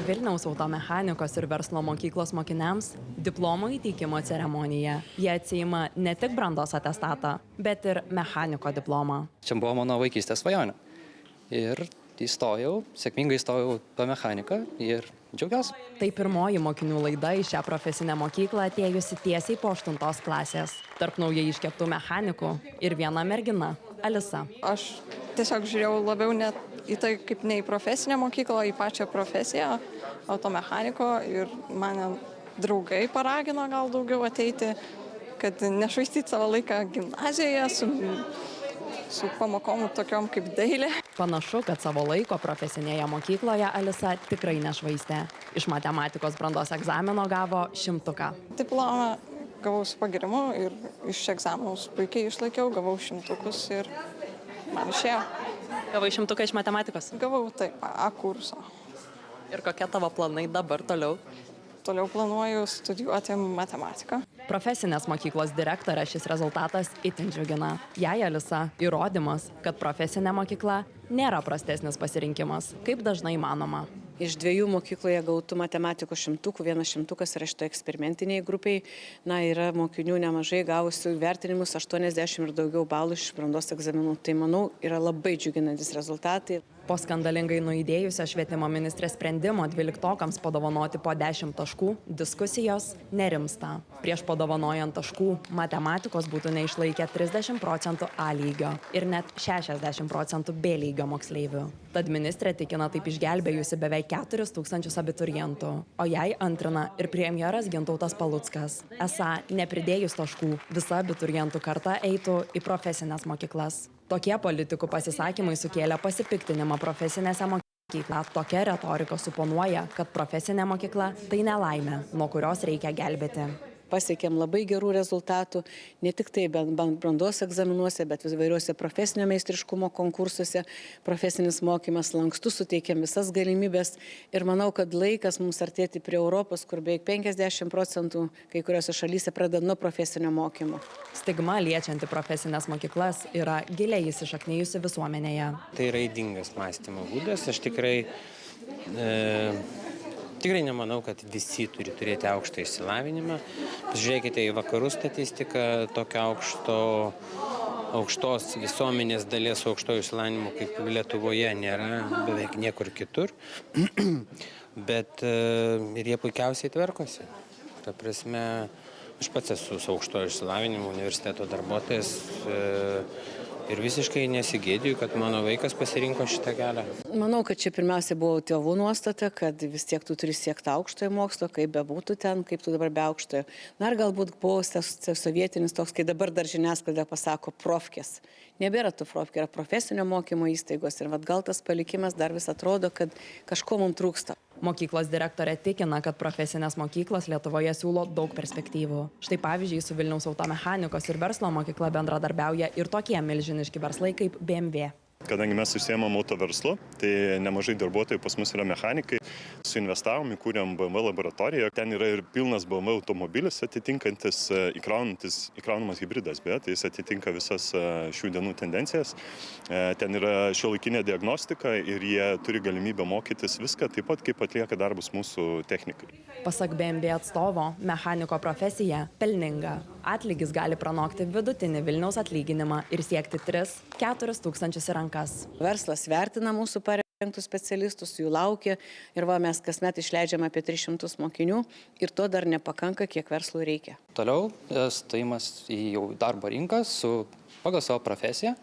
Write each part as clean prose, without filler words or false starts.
Vilniaus automechanikos ir verslo mokyklos mokiniams diplomo įteikimo ceremonija. Jie atsiima ne tik brandos atestatą, bet ir mechaniko diplomą. Čia buvo mano vaikystės svajonė. Ir sėkmingai įstojau po mechaniką ir džiaugiuosi. Tai pirmoji mokinių laida į šią profesinę mokyklą atėjusi tiesiai po 8 klasės. Tarp naujai iškeptų mechanikų ir viena mergina, Alisa. Aš tiesiog žiūrėjau labiau net į tai kaip ne į profesinę mokyklą, į pačią profesiją automechaniko ir mane draugai paragino gal daugiau ateiti, kad nešvaistyti savo laiką gimnazijoje su pamokom tokiom kaip dailė. Panašu, kad savo laiko profesinėje mokykloje Alisa tikrai nešvaistė. Iš matematikos brandos egzamino gavo 100. Diplomą gavau su pagirimu ir iš egzaminus puikiai išlaikiau, gavau 100 ir man išėjo. Gavai 100 iš matematikos? Gavau taip, A kurso. Ir kokie tavo planai dabar toliau? Toliau planuoju studijuoti matematiką. Profesinės mokyklos direktorė šis rezultatas itin džiugina. Jai Alisa įrodymas, kad profesinė mokykla nėra prastesnis pasirinkimas, kaip dažnai manoma. Iš 2 mokykloje gautų matematikos 100, 1 100 yra šito eksperimentiniai grupiai. Yra mokinių nemažai gavusių vertinimus 80 ir daugiau balų iš brandos egzaminų. Tai manau yra labai džiuginantis rezultatai. Po skandalingai nuidėjusio švietimo ministrės sprendimo 12-okams padovanoti po 10 taškų, diskusijos nerimsta. Prieš padovanojant taškų matematikos būtų neišlaikę 30% A lygio ir net 60% B lygio moksleivių. Tad ministrė tikina taip išgelbėjusi beveik 4000 abiturientų. O jai antrina ir premjeras Gintautas Paluckas. Esą nepridėjus taškų, visa abiturientų karta eitų į profesinės mokyklas. Tokie politikų pasisakymai sukėlė pasipiktinimą profesinėse mokyklose. Tokia retorika suponuoja, kad profesinė mokykla tai nelaimė, nuo kurios reikia gelbėti. Pasiekėm labai gerų rezultatų, ne tik tai brandos egzaminuose, bet įvairiuose profesinio meistriškumo konkursuose. Profesinis mokymas lankstus, suteikėm visas galimybės ir manau, kad laikas mums artėti prie Europos, kur beveik 50% kai kuriuose šalyse pradeda nuo profesinio mokymo. Stigma liečianti profesinės mokyklas yra giliai įsišaknijusi visuomenėje. Tai yra ydingas mąstymo būdas. Aš tikrai nemanau, kad visi turi turėti aukštą išsilavinimą. Žiūrėkite į vakarų statistiką, tokio aukštos visuomenės dalies su aukštoju išsilavinimu kaip Lietuvoje nėra beveik niekur kitur. Bet ir jie puikiausiai tvarkosi. Ta prasme, aš pats esu su aukštoju išsilavinimu, universiteto darbuotojas. Ir visiškai nesigėdiju, kad mano vaikas pasirinko šitą kelią. Manau, kad čia pirmiausia buvo tėvų nuostata, kad vis tiek tu turi siekti aukštojo mokslo, kaip bebūtų ten, kaip tu dabar be aukštojo. Ir galbūt buvo sovietinis toks, kai dabar dar žiniasklaida pasako profkės. Nebėra tų profkė, yra profesinio mokymo įstaigos ir gal tas palikimas dar vis atrodo, kad kažko mums trūksta. Mokyklos direktorė tikina, kad profesinės mokyklos Lietuvoje siūlo daug perspektyvų. Štai pavyzdžiui, su Vilniaus automechanikos ir verslo mokykla bendradarbiauja ir tokie milžiniški verslai kaip BMW. Kadangi mes užsiėmam autoverslu, tai nemažai darbuotojų pas mus yra mechanikai. Suinvestavom, įkūrėm BMW laboratoriją. Ten yra ir pilnas BMW automobilis atitinkantis, įkraunamas hybridas, bet jis atitinka visas šių dienų tendencijas. Ten yra šiuolaikinė diagnostika ir jie turi galimybę mokytis viską, taip pat kaip atlieka darbus mūsų technikai. Pasak BMW atstovo, mechaniko profesija pelninga. Atlygis gali pranokti vidutinį Vilniaus atlyginimą ir siekti 3–4 tūkstančius į rankas. Verslas vertina mūsų parengtus specialistus, jų laukia ir mes kasmet išleidžiame apie 300 mokinių ir to dar nepakanka, kiek verslui reikia. Toliau stojimas į jau darbo rinką pagal savo profesiją,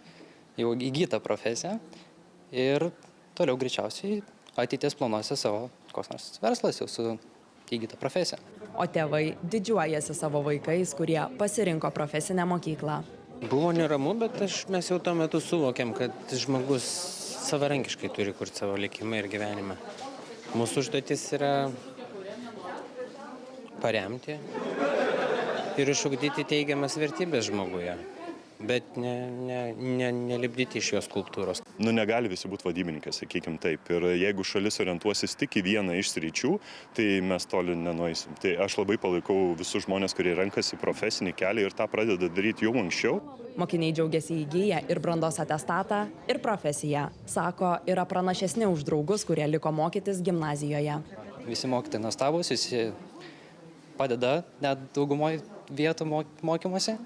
jau įgytą profesiją ir toliau greičiausiai ateities planuose savo koks nors verslas jau su įgytą profesiją. O tėvai didžiuojasi savo vaikais, kurie pasirinko profesinę mokyklą. Buvo neramu, bet mes jau tuo metu suvokėm, kad žmogus savarankiškai turi kurti savo likimą ir gyvenimą. Mūsų užduotis yra paremti ir išugdyti teigiamas vertybės žmoguje, bet nelipdyti iš jos skulptūros. Negali visi būti vadybininkai, sakykim taip. Ir jeigu šalis orientuosis tik į vieną iš sričių, tai mes toli nenueisim. Tai aš labai palaikau visus žmonės, kurie renkasi profesinį kelią ir tą pradeda daryti jau anksčiau. Mokiniai džiaugiasi įgyję ir brandos atestatą, ir profesiją. Sako, yra pranašesni už draugus, kurie liko mokytis gimnazijoje. visi mokytojai nuostabūs, visi padeda net daugumoje vietų mokymuose.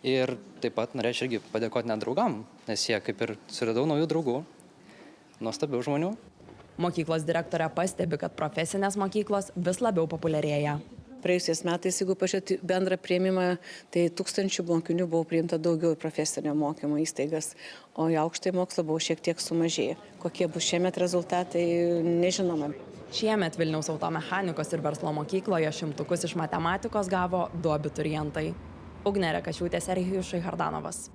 Ir taip pat norėčiau irgi padėkoti net draugam, nes jie kaip ir suradau naujų draugų, nuostabių žmonių. Mokyklos direktorė pastebi, kad profesinės mokyklos vis labiau populiarėja. Praėjusiais metais, jeigu pažiūrėti bendrą priėmimą, tai 1000 mokinių buvo priimta daugiau į profesinio mokymo įstaigas, o į aukštąjį mokslą buvo šiek tiek sumažėję. Kokie bus šiemet rezultatai, nežinoma. Šiemet Vilniaus automechanikos ir verslo mokykloje 100 iš matematikos gavo 2 abiturientai. Ugnė Rekašiūtė, Serhijus Šaihardanovas.